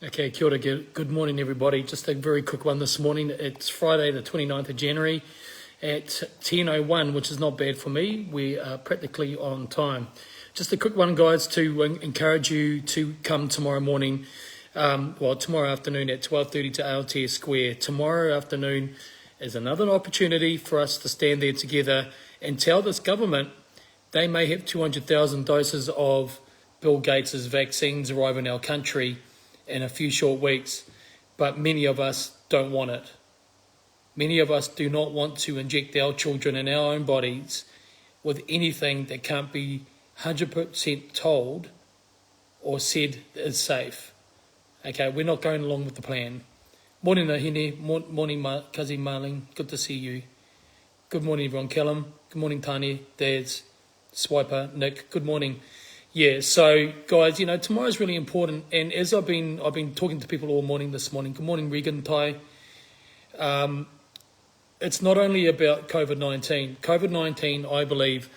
Okay, kia ora, good morning everybody. Just a very quick one this morning. It's Friday the 29th of January at 10:01, which is not bad for me. We are practically on time. Just a quick one, guys, to encourage you to come tomorrow morning, tomorrow afternoon at 12:30 to Aotea Square. Tomorrow afternoon is another opportunity for us to stand there together and tell this government they may have 200,000 doses of Bill Gates' vaccines arrive in our country in a few short weeks, but many of us don't want it. Many of us do not want to inject our children in our own bodies with anything that can't be 100% told or said is safe. Okay, we're not going along with the plan. Morning, Nahine. Morning, Kazi Marling. Good to see you. Good morning, everyone. Callum. Good morning, Tani, Dads, Swiper, Nick. Good morning. Yeah, so guys, tomorrow's really important, and as I've been talking to people all morning this morning. Good morning, Regan, Ty. It's not only about COVID-19. COVID-19, I believe,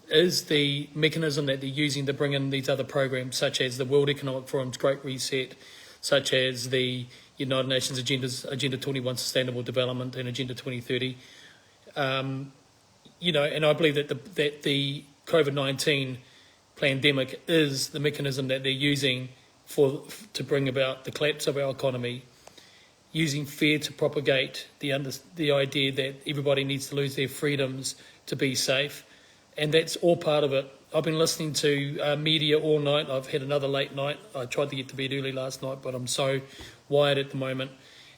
is the mechanism that they're using to bring in these other programs, such as the World Economic Forum's Great Reset, such as the United Nations Agenda 21 Sustainable Development and Agenda 2030. And I believe that the COVID-19 pandemic is the mechanism that they're using to bring about the collapse of our economy, using fear to propagate the idea that everybody needs to lose their freedoms to be safe, and that's all part of it. I've been listening to media all night. I've had another late night. I tried to get to bed early last night, but I'm so wired at the moment,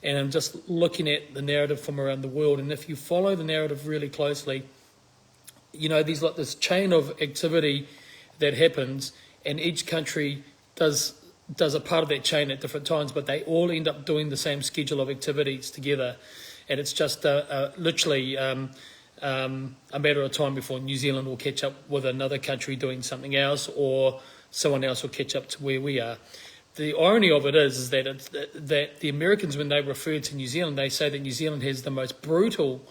and I'm just looking at the narrative from around the world. And if you follow the narrative really closely, there's like this chain of activity that happens, and each country does a part of that chain at different times, but they all end up doing the same schedule of activities together, and it's just literally a matter of time before New Zealand will catch up with another country doing something else, or someone else will catch up to where we are. The irony of it is that the Americans, when they refer to New Zealand, they say that New Zealand has the most brutal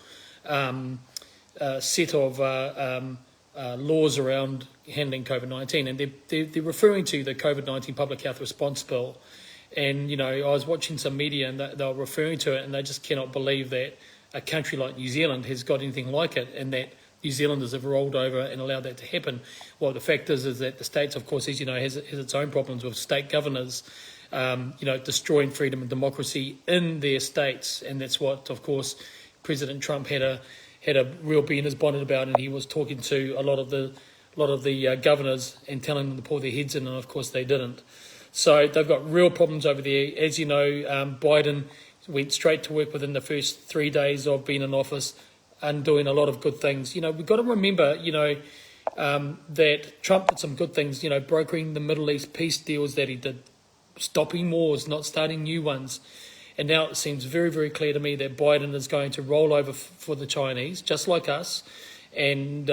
set of laws around handling COVID-19, and they're referring to the COVID-19 Public Health Response Bill. And I was watching some media, and they were referring to it, and they just cannot believe that a country like New Zealand has got anything like it, and that New Zealanders have rolled over and allowed that to happen. Well, the fact is that the states, of course, as has its own problems with state governors, destroying freedom and democracy in their states, and that's what, of course, President Trump had a real bee in his bonnet about, and he was talking to a lot of the governors and telling them to pull their heads in, and of course they didn't. So they've got real problems over there. As you know, Biden went straight to work within the first 3 days of being in office and doing a lot of good things. We've got to remember, that Trump did some good things, brokering the Middle East peace deals that he did, stopping wars, not starting new ones. And now it seems very, very clear to me that Biden is going to roll over for the Chinese, just like us, and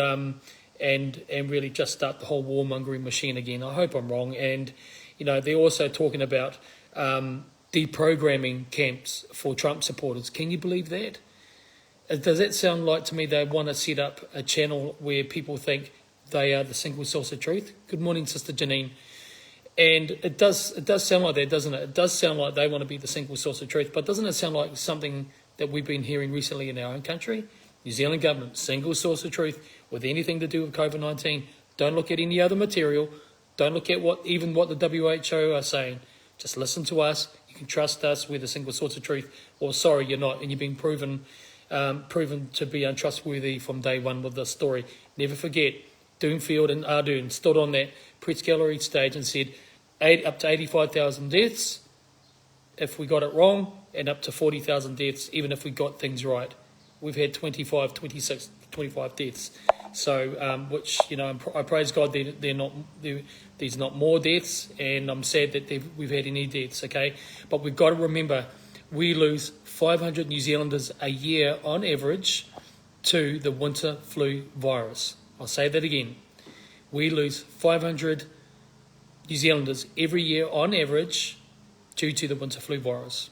really just start the whole warmongering machine again. I hope I'm wrong. And, they're also talking about deprogramming camps for Trump supporters. Can you believe that? Does that sound like to me they want to set up a channel where people think they are the single source of truth? Good morning, Sister Janine. And it does sound like that, doesn't it? It does sound like they want to be the single source of truth, but doesn't it sound like something that we've been hearing recently in our own country? New Zealand government, single source of truth with anything to do with COVID-19. Don't look at any other material. Don't look at what the WHO are saying. Just listen to us. You can trust us. We're the single source of truth. Or sorry, you're not, and you've been proven to be untrustworthy from day one with this story. Never forget, Doomfield and Ardern stood on that press gallery stage and said up to 85,000 deaths if we got it wrong, and up to 40,000 deaths even if we got things right. We've had 25 deaths. So, which, I praise God there's not more deaths, and I'm sad that we've had any deaths, okay? But we've got to remember, we lose 500 New Zealanders a year on average to the winter flu virus. I'll say that again. We lose 500 New Zealanders every year on average due to the winter flu virus.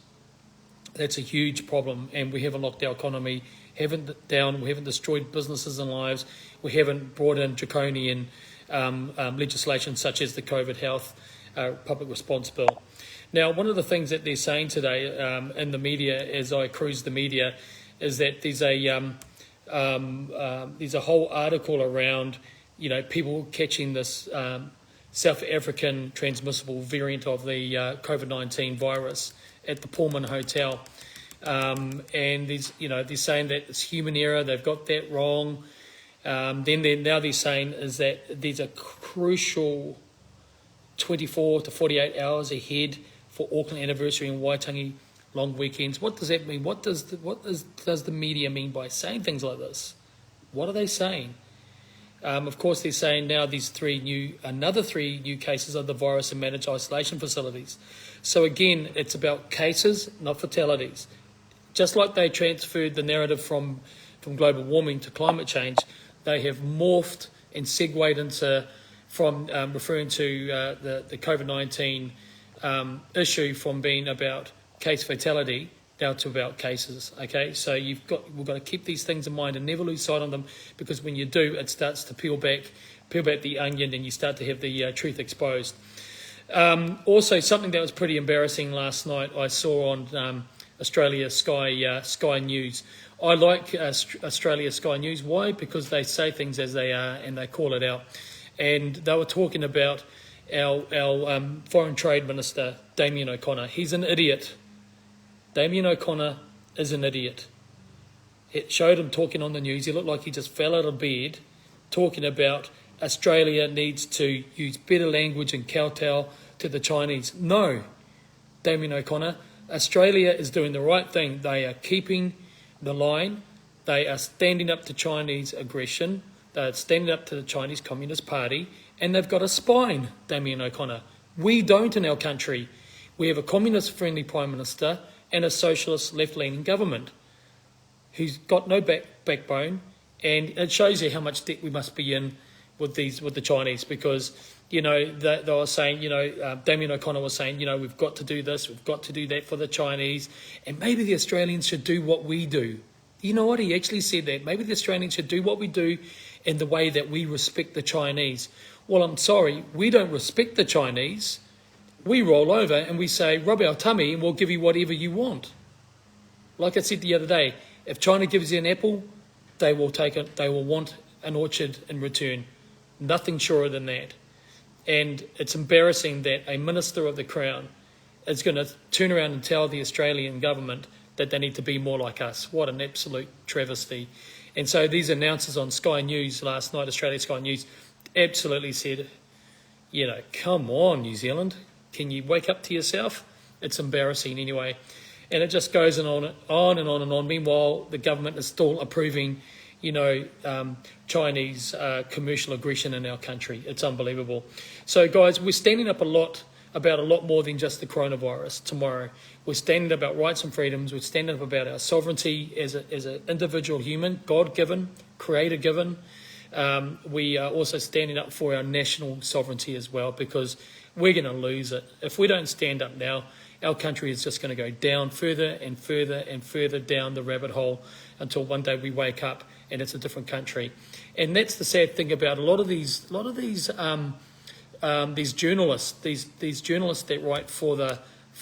That's a huge problem, and we haven't locked our economy we haven't destroyed businesses and lives, we haven't brought in draconian legislation such as the COVID health public response bill. Now, one of the things that they're saying today in the media, as I cruise the media, is that there's a whole article around, people catching this South African transmissible variant of the COVID-19 virus at the Pullman Hotel. And they're saying that it's human error, they've got that wrong. Now they're saying is that there's a crucial 24 to 48 hours ahead for Auckland anniversary and Waitangi long weekends. What does that mean? What does the media mean by saying things like this? What are they saying? Of course, they're saying now another three new cases of the virus in managed isolation facilities. So again, it's about cases, not fatalities. Just like they transferred the narrative from global warming to climate change, they have morphed and segued into from referring to the COVID-19 issue from being about case fatality down to about cases. Okay, so we've got to keep these things in mind and never lose sight on them, because when you do, it starts to peel back the onion and you start to have the truth exposed. Also, something that was pretty embarrassing last night, I saw on Australia Sky News. I like Australia Sky News. Why? Because they say things as they are and they call it out. And they were talking about our Foreign Trade Minister, Damien O'Connor. He's an idiot. Damien O'Connor is an idiot. It showed him talking on the news. He looked like he just fell out of bed, talking about Australia needs to use better language and kowtow to the Chinese. No, Damien O'Connor. Australia is doing the right thing. They are keeping the line. They are standing up to Chinese aggression. They are standing up to the Chinese Communist Party. And they've got a spine, Damien O'Connor. We don't in our country. We have a communist-friendly Prime Minister and a socialist left-leaning government who's got no backbone. And it shows you how much debt we must be in with the Chinese, because they were saying, Damien O'Connor was saying, we've got to do this, we've got to do that for the Chinese, and maybe the Australians should do what we do. You know what? He actually said that. Maybe the Australians should do what we do in the way that we respect the Chinese. Well, I'm sorry, we don't respect the Chinese. We roll over and we say, rub our tummy and we'll give you whatever you want. Like I said the other day, if China gives you an apple, they will take it. They will want an orchard in return. Nothing surer than that. And it's embarrassing that a Minister of the Crown is going to turn around and tell the Australian government that they need to be more like us. What an absolute travesty. And so these announcers on Sky News last night, Australia Sky News, absolutely said, come on, New Zealand. Can you wake up to yourself? It's embarrassing anyway. And it just goes on and on and on and on. Meanwhile, the government is still approving, Chinese commercial aggression in our country. It's unbelievable. So, guys, we're standing up about a lot more than just the coronavirus tomorrow. We're standing up about rights and freedoms. We're standing up about our sovereignty as an individual human, God-given, Creator-given. We are also standing up for our national sovereignty as well, because we're going to lose it. If we don't stand up now, our country is just going to go down further and further and further down the rabbit hole until one day we wake up and it's a different country. And that's the sad thing about a lot of these journalists, these journalists that write for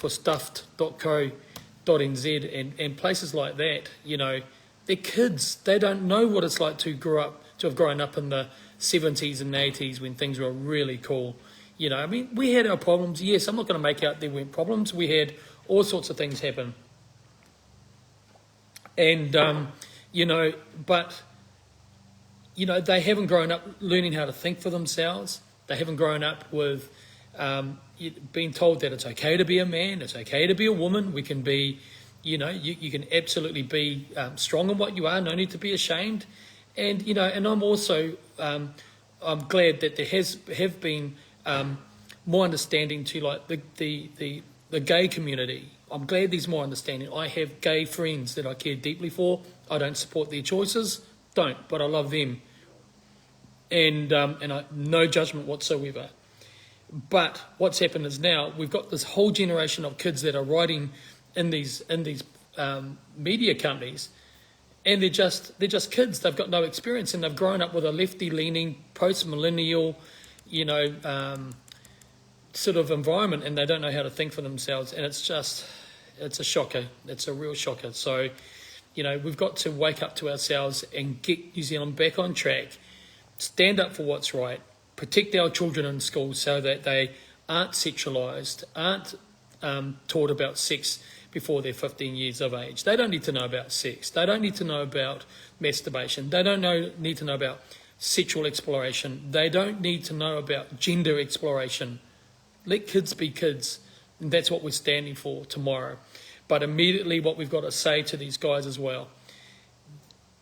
stuffed.co.nz and places like that. They're kids. They don't know what it's like to have grown up in the 70s and 80s when things were really cool. We had our problems. Yes, I'm not going to make out there weren't problems. We had all sorts of things happen. And, but they haven't grown up learning how to think for themselves. They haven't grown up with being told that it's okay to be a man, it's okay to be a woman. We can be, you can absolutely be strong in what you are, no need to be ashamed. And, and I'm also, I'm glad that there have been more understanding to like the gay community. I'm glad there's more understanding. I have gay friends that I care deeply for. I don't support their choices, but I love them. And no judgment whatsoever. But what's happened is now we've got this whole generation of kids that are writing in these media companies, and they're just kids. They've got no experience, and they've grown up with a lefty-leaning, post-millennial, sort of environment, and they don't know how to think for themselves, and it's a shocker. It's a real shocker. So, we've got to wake up to ourselves and get New Zealand back on track, stand up for what's right, protect our children in school so that they aren't sexualised, aren't taught about sex before they're 15 years of age. They don't need to know about sex. They don't need to know about masturbation. They don't need to know about sexual exploration. They don't need to know about gender exploration. Let kids be kids, and that's what we're standing for tomorrow. But immediately what we've got to say to these guys as well,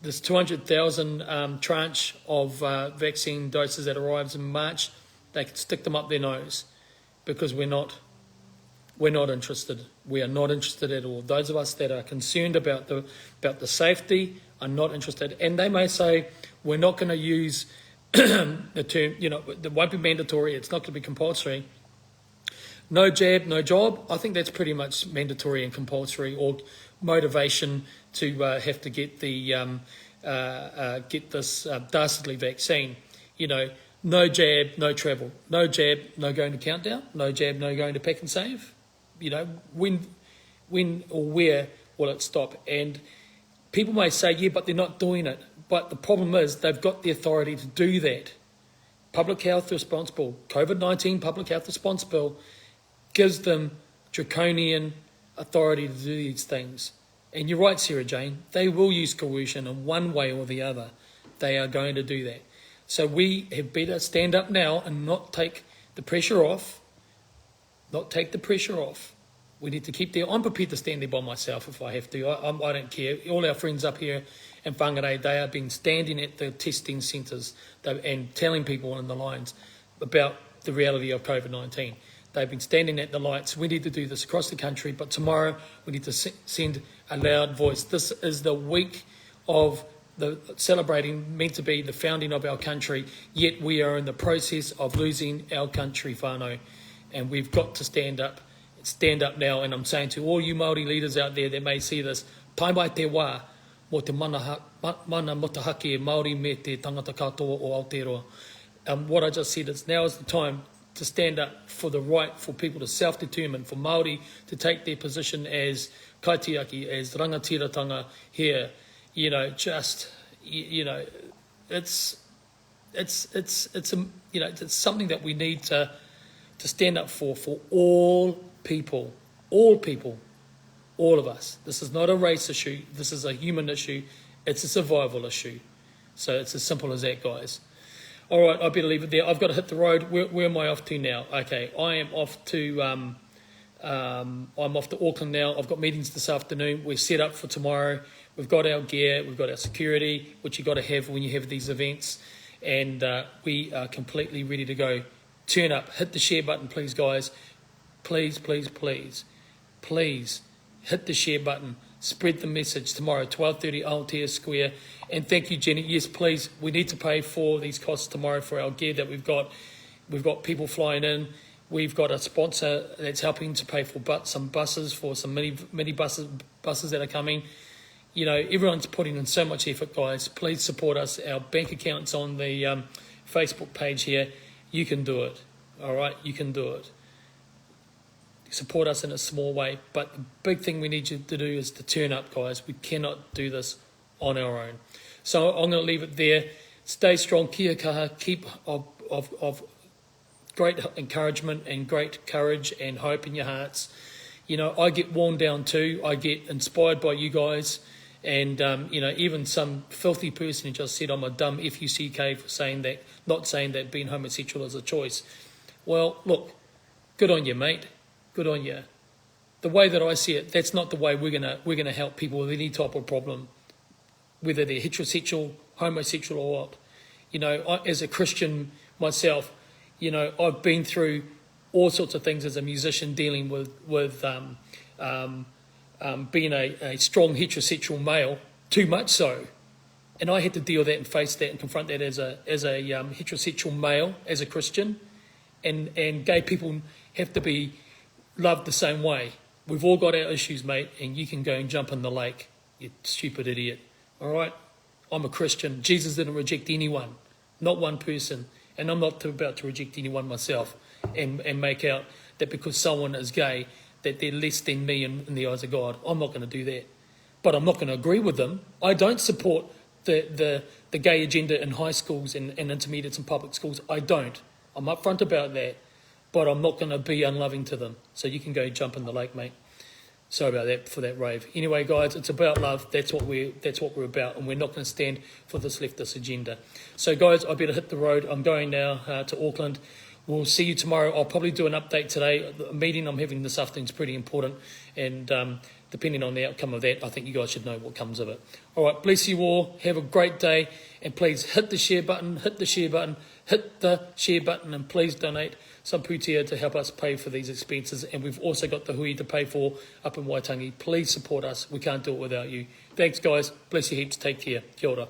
this 200,000 tranche of vaccine doses that arrives in March, they can stick them up their nose, because we're not interested. We are not interested at all. Those of us that are concerned about the safety are not interested. And they may say, we're not going to use the term, it won't be mandatory, it's not going to be compulsory. No jab, no job. I think that's pretty much mandatory and compulsory, or motivation to have to get this dastardly vaccine. No jab, no travel. No jab, no going to Countdown. No jab, no going to Pack and Save. When or where will it stop? And people may say, yeah, but they're not doing it. But the problem is they've got the authority to do that. Public health responsible, COVID-19 public health responsible, gives them draconian authority to do these things. And you're right, Sarah Jane, they will use coercion in one way or the other. They are going to do that. So we have better stand up now and not take the pressure off. We need to keep there. I'm prepared to stand there by myself if I have to. I don't care. All our friends up here in Whangarei, they have been standing at the testing centres and telling people in the lines about the reality of COVID-19. They've been standing at the lights. We need to do this across the country, but tomorrow we need to send a loud voice. This is the week of celebrating, meant to be the founding of our country, yet we are in the process of losing our country, whānau, and we've got to stand up now. And I'm saying to all you Māori leaders out there that may see this, tai mai te wā, mo te mana motahake e Māori me te tangata katoa o Aotearoa. What I just said is now is the time to stand up for the right for people to self-determine, for Māori to take their position as kaitiaki, as rangatiratanga here. It's something that we need to stand up for all people, all of us. This is not a race issue. This is a human issue. It's a survival issue. So it's as simple as that, guys. All right, I better leave it there. I've got to hit the road. Where am I off to now? Okay, I am off to I'm off to Auckland now. I've got meetings this afternoon. We're set up for tomorrow. We've got our gear. We've got our security, which you've got to have when you have these events. And we are completely ready to go. Turn up. Hit the share button, please, guys. Please, please, please. Please hit the share button. Spread the message tomorrow, 12:30 Aotea Square. And thank you, Jenny. Yes, please, we need to pay for these costs tomorrow for our gear that we've got. We've got people flying in. We've got a sponsor that's helping to pay for some buses, for some mini buses that are coming. Everyone's putting in so much effort, guys. Please support us. Our bank account's on the Facebook page here. You can do it. All right, you can do it. Support us in a small way, but the big thing we need you to do is to turn up, guys. We cannot do this on our own. So I'm going to leave it there. Stay strong, kia kaha, keep of great encouragement and great courage and hope in your hearts. I get worn down too. I get inspired by you guys, and even some filthy person who just said I'm a dumb F-U-C-K for saying that, not saying that being homosexual is a choice. Well, look, good on you, mate. Good on you. The way that I see it, that's not the way we're gonna help people with any type of problem, whether they're heterosexual, homosexual, or what. As a Christian myself, I've been through all sorts of things as a musician, dealing with being a strong heterosexual male, too much so, and I had to deal with that and face that and confront that as a heterosexual male, as a Christian, and gay people have to be loved the same way. We've all got our issues, mate, and you can go and jump in the lake, you stupid idiot. All right? I'm a Christian. Jesus didn't reject anyone, not one person. And I'm not about to reject anyone myself and make out that because someone is gay, that they're less than me in the eyes of God. I'm not going to do that. But I'm not going to agree with them. I don't support the gay agenda in high schools and intermediates and public schools. I don't. I'm upfront about that. But I'm not going to be unloving to them. So you can go jump in the lake, mate. Sorry about that for that rave. Anyway, guys, it's about love. That's what we're about, and we're not going to stand for this leftist agenda. So, guys, I better hit the road. I'm going now to Auckland. We'll see you tomorrow. I'll probably do an update today. The meeting I'm having this afternoon is pretty important, and depending on the outcome of that, I think you guys should know what comes of it. All right, bless you all. Have a great day, and please hit the share button, hit the share button, and please donate some pūtea to help us pay for these expenses. And we've also got the hui to pay for up in Waitangi. Please support us. We can't do it without you. Thanks, guys. Bless you heaps. Take care. Kia ora.